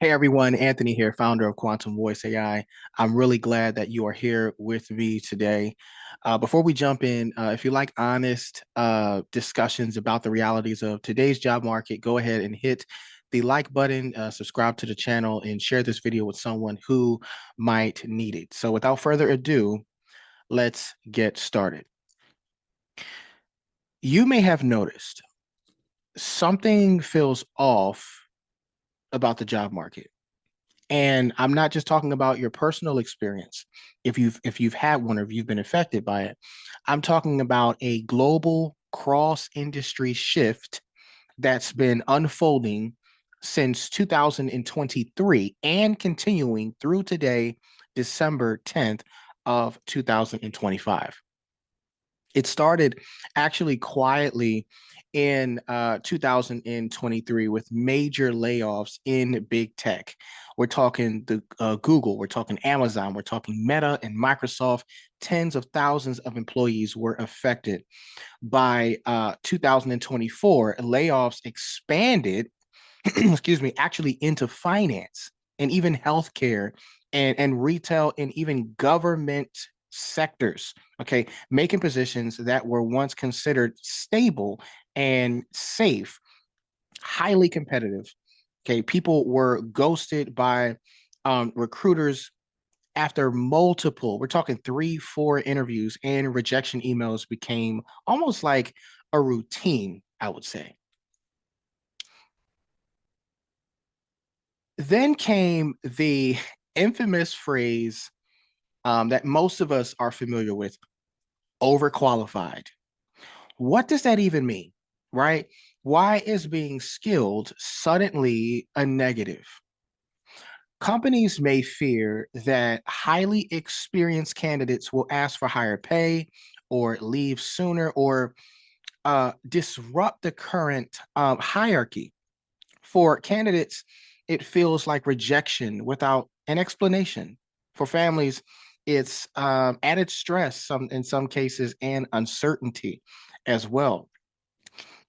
Hey everyone, Anthony here, founder of Quantum Voice AI. I'm really glad that you are here with me today. Before we jump in, if you like honest discussions about the realities of today's job market, go ahead and hit the like button, subscribe to the channel, and share this video with someone who might need it. So without further ado, let's get started. You may have noticed something feels off about the job market. And I'm not just talking about your personal experience, if you've had one or if you've been affected by it. I'm talking about a global cross-industry shift that's been unfolding since 2023 and continuing through today, December 10th of 2025. It started actually quietly in 2023 with major layoffs in big tech. We're talking the Google, we're talking Amazon, we're talking Meta and Microsoft. Tens of thousands of employees were affected. By 2024, layoffs expanded, excuse me, actually into finance and even healthcare and retail and even government sectors. Okay, making positions that were once considered stable and safe highly competitive. Okay, people were ghosted by recruiters after multiple, we're talking three, four interviews, and rejection emails became almost like a routine, I would say. Then came the infamous phrase that most of us are familiar with: overqualified. What does that even mean, right? Why is being skilled suddenly a negative? Companies may fear that highly experienced candidates will ask for higher pay or leave sooner or disrupt the current hierarchy. For candidates, it feels like rejection without an explanation. For families, it's added stress in some cases and uncertainty as well.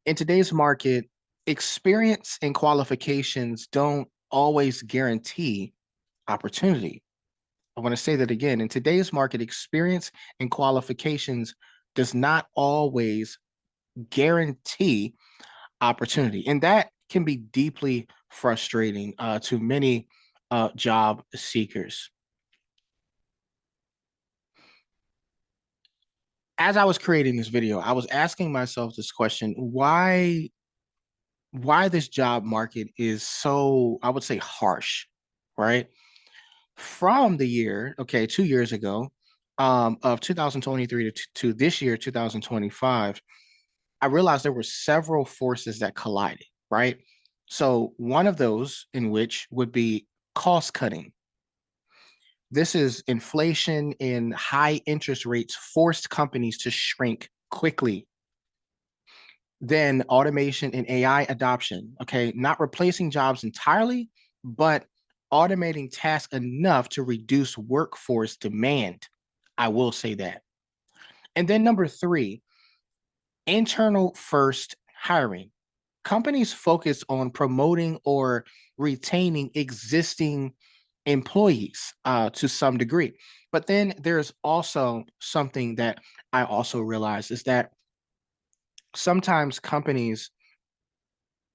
In today's market, experience and qualifications don't always guarantee opportunity. I want to say that again. In today's market, experience and qualifications does not always guarantee opportunity. And that can be deeply frustrating to many job seekers. As I was creating this video, I was asking myself this question: why this job market is so, I would say, harsh, right? From the year, okay, 2 years ago, of 2023 to this year, 2025, I realized there were several forces that collided, right? So one of those in which would be cost cutting. This is inflation and high interest rates forced companies to shrink quickly. Then automation and AI adoption. Okay, not replacing jobs entirely, but automating tasks enough to reduce workforce demand. I will say that. And then number three, internal first hiring. Companies focus on promoting or retaining existing employees to some degree. But then there's also something that I also realize is that sometimes companies,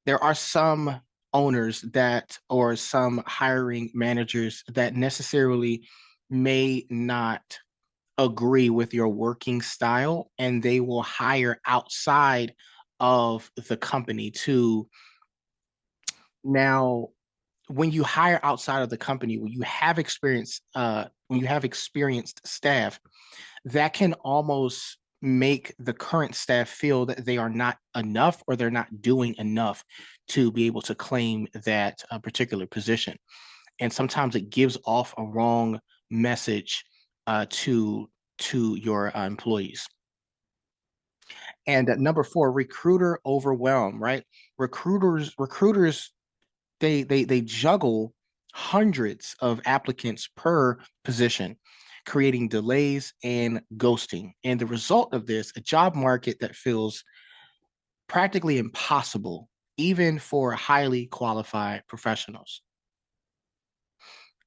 there are some owners that, or some hiring managers that necessarily may not agree with your working style, and they will hire outside of the company to now, when you hire outside of the company, when you have experienced staff, that can almost make the current staff feel that they are not enough or they're not doing enough to be able to claim that particular position. And sometimes it gives off a wrong message to your employees. And number four, recruiter overwhelm, right? Recruiters, they juggle hundreds of applicants per position, creating delays and ghosting. And the result of this, a job market that feels practically impossible, even for highly qualified professionals.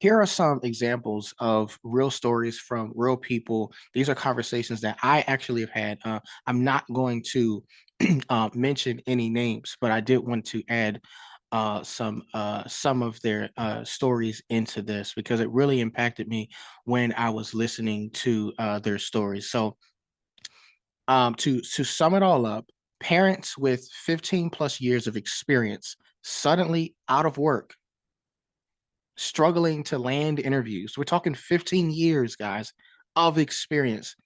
Here are some examples of real stories from real people. These are conversations that I actually have had. I'm not going to mention any names, but I did want to add some of their stories into this because it really impacted me when I was listening to their stories. So to sum it all up, parents with 15 plus years of experience suddenly out of work, struggling to land interviews. We're talking 15 years, guys, of experience.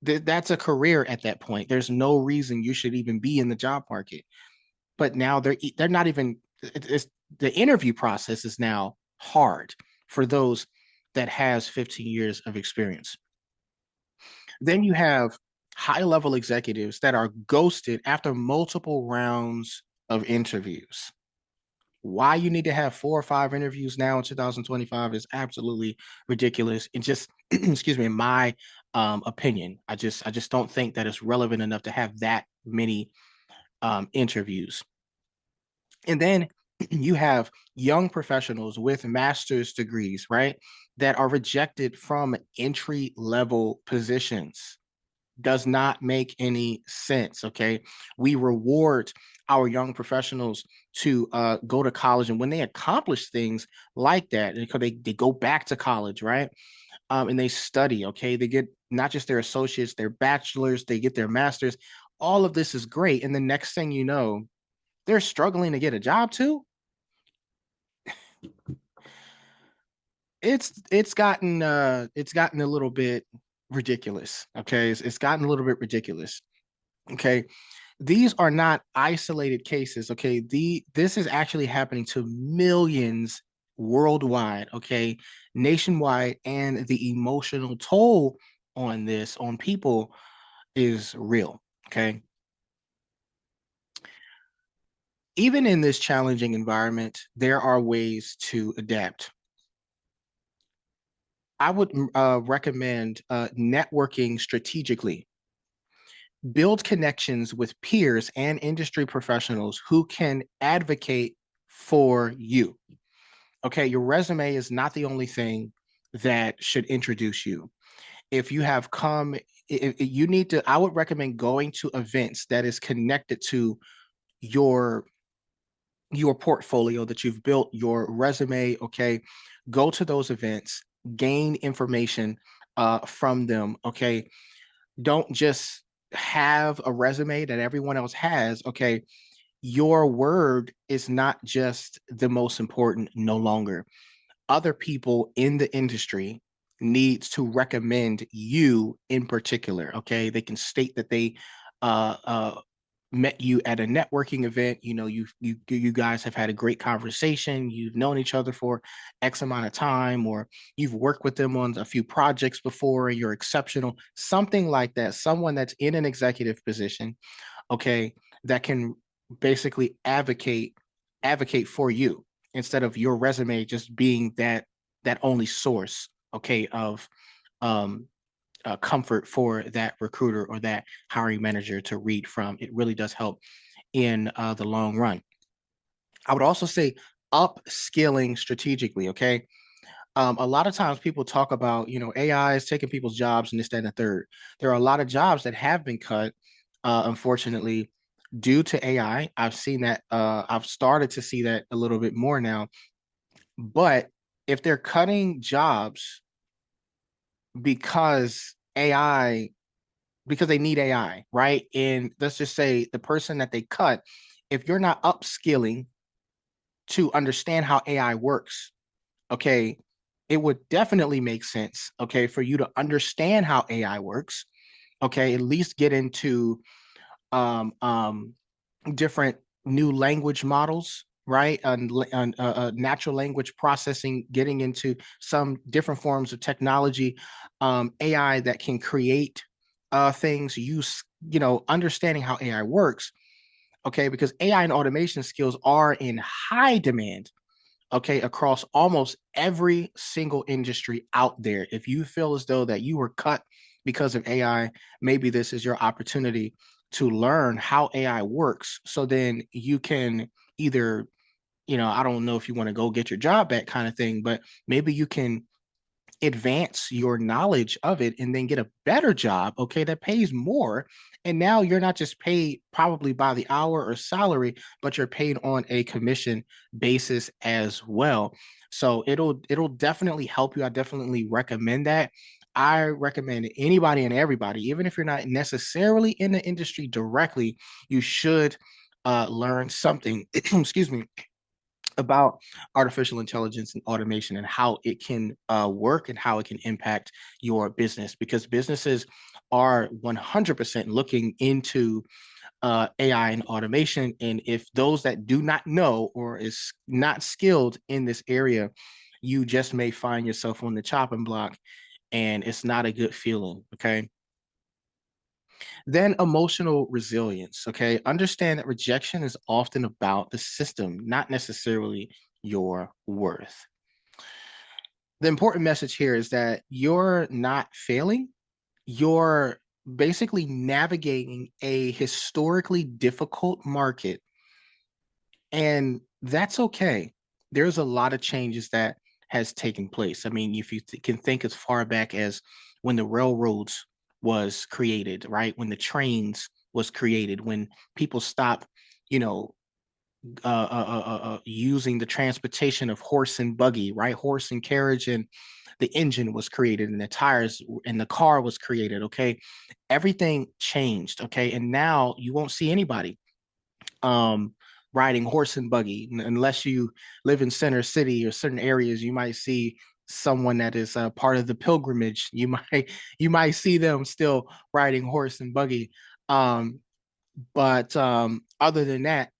That's a career at that point. There's no reason you should even be in the job market. But now they're not even. It's the interview process is now hard for those that has 15 years of experience. Then you have high level executives that are ghosted after multiple rounds of interviews. Why you need to have 4 or 5 interviews now in 2025 is absolutely ridiculous. And just excuse me, in my opinion, I just don't think that it's relevant enough to have that many interviews. And then you have young professionals with master's degrees, right, that are rejected from entry level positions. Does not make any sense. Okay. We reward our young professionals to go to college. And when they accomplish things like that, because they go back to college, right? And they study, okay? They get not just their associates, their bachelors, they get their masters. All of this is great. And the next thing you know, they're struggling to get a job too. It's gotten a little bit ridiculous. Okay. It's gotten a little bit ridiculous. Okay. These are not isolated cases. Okay. This is actually happening to millions worldwide. Okay. Nationwide. And the emotional toll on this, on people, is real. Okay. Even in this challenging environment, there are ways to adapt. I would recommend networking strategically. Build connections with peers and industry professionals who can advocate for you. Okay, your resume is not the only thing that should introduce you. If you have come, if you need to, I would recommend going to events that is connected to your your portfolio that you've built, your resume. Okay, go to those events, gain information from them. Okay, don't just have a resume that everyone else has. Okay, your word is not just the most important no longer. Other people in the industry needs to recommend you in particular. Okay, they can state that they uh, uh, met you at a networking event. You know, you guys have had a great conversation. You've known each other for X amount of time, or you've worked with them on a few projects before, and you're exceptional. Something like that. Someone that's in an executive position, okay, that can basically advocate for you instead of your resume just being that only source, okay, of um comfort for that recruiter or that hiring manager to read from. It really does help in the long run. I would also say upskilling strategically. Okay, a lot of times people talk about, AI is taking people's jobs and this, that, and the third. There are a lot of jobs that have been cut, unfortunately, due to AI. I've seen that. I've started to see that a little bit more now. But if they're cutting jobs because AI, because they need AI, right? And let's just say the person that they cut, if you're not upskilling to understand how AI works, okay, it would definitely make sense, okay, for you to understand how AI works, okay, at least get into um, um, different new language models, right? Natural language processing, getting into some different forms of technology, AI that can create things, understanding how AI works, okay, because AI and automation skills are in high demand, okay, across almost every single industry out there. If you feel as though that you were cut because of AI, maybe this is your opportunity to learn how AI works. So then you can either I don't know if you want to go get your job back kind of thing, but maybe you can advance your knowledge of it and then get a better job, okay, that pays more. And now you're not just paid probably by the hour or salary, but you're paid on a commission basis as well. So it'll definitely help you. I definitely recommend that. I recommend anybody and everybody, even if you're not necessarily in the industry directly, you should learn something, excuse me, about artificial intelligence and automation and how it can work and how it can impact your business, because businesses are 100% looking into AI and automation. And if those that do not know or is not skilled in this area, you just may find yourself on the chopping block, and it's not a good feeling. Okay. Then emotional resilience. Okay. Understand that rejection is often about the system, not necessarily your worth. The important message here is that you're not failing. You're basically navigating a historically difficult market, and that's okay. There's a lot of changes that has taken place. I mean, if you can think as far back as when the railroads was created, right? When the trains was created, when people stopped, you know, using the transportation of horse and buggy, right? Horse and carriage, and the engine was created, and the tires and the car was created. Okay, everything changed. Okay, and now you won't see anybody um, riding horse and buggy unless you live in center city or certain areas. You might see someone that is part of the pilgrimage. You might see them still riding horse and buggy. Um, but other than that,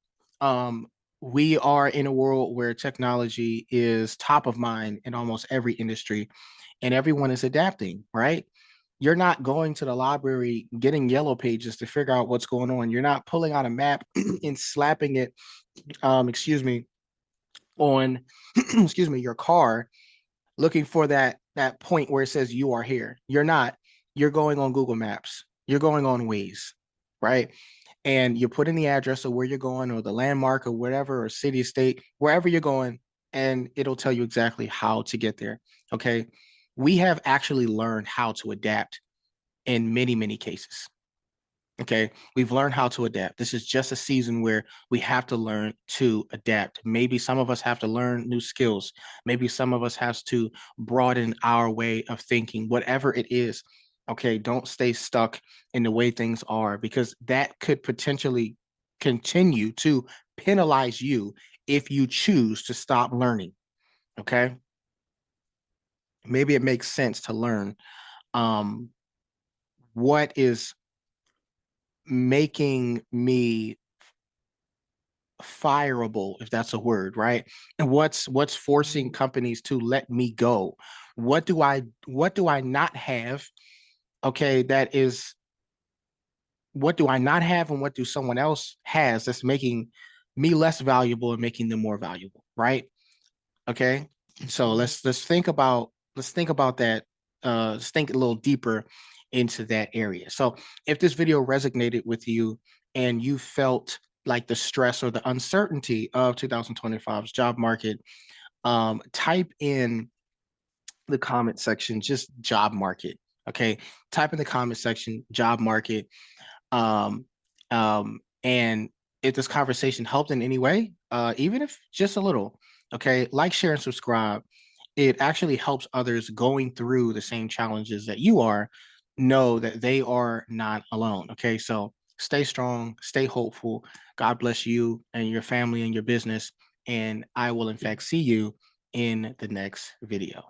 um, we are in a world where technology is top of mind in almost every industry, and everyone is adapting, right? You're not going to the library getting yellow pages to figure out what's going on. You're not pulling out a map and slapping it, excuse me, on, excuse me, your car, looking for that point where it says you are here. You're not. You're going on Google Maps. You're going on Waze, right? And you put in the address of where you're going or the landmark or whatever, or city, state, wherever you're going, and it'll tell you exactly how to get there. Okay. We have actually learned how to adapt in many, many cases. Okay. We've learned how to adapt. This is just a season where we have to learn to adapt. Maybe some of us have to learn new skills. Maybe some of us has to broaden our way of thinking, whatever it is. Okay. Don't stay stuck in the way things are, because that could potentially continue to penalize you if you choose to stop learning. Okay. Maybe it makes sense to learn um, what is making me fireable, if that's a word, right? And what's forcing companies to let me go? What do I not have? Okay, that is, what do I not have, and what do someone else has that's making me less valuable and making them more valuable, right? Okay. So let's think about that. Let's think a little deeper into that area. So if this video resonated with you and you felt like the stress or the uncertainty of 2025's job market, type in the comment section just job market. Okay. Type in the comment section job market. Um, and if this conversation helped in any way, even if just a little, okay, like, share, and subscribe. It actually helps others going through the same challenges that you are know that they are not alone. Okay, so stay strong, stay hopeful. God bless you and your family and your business. And I will, in fact, see you in the next video.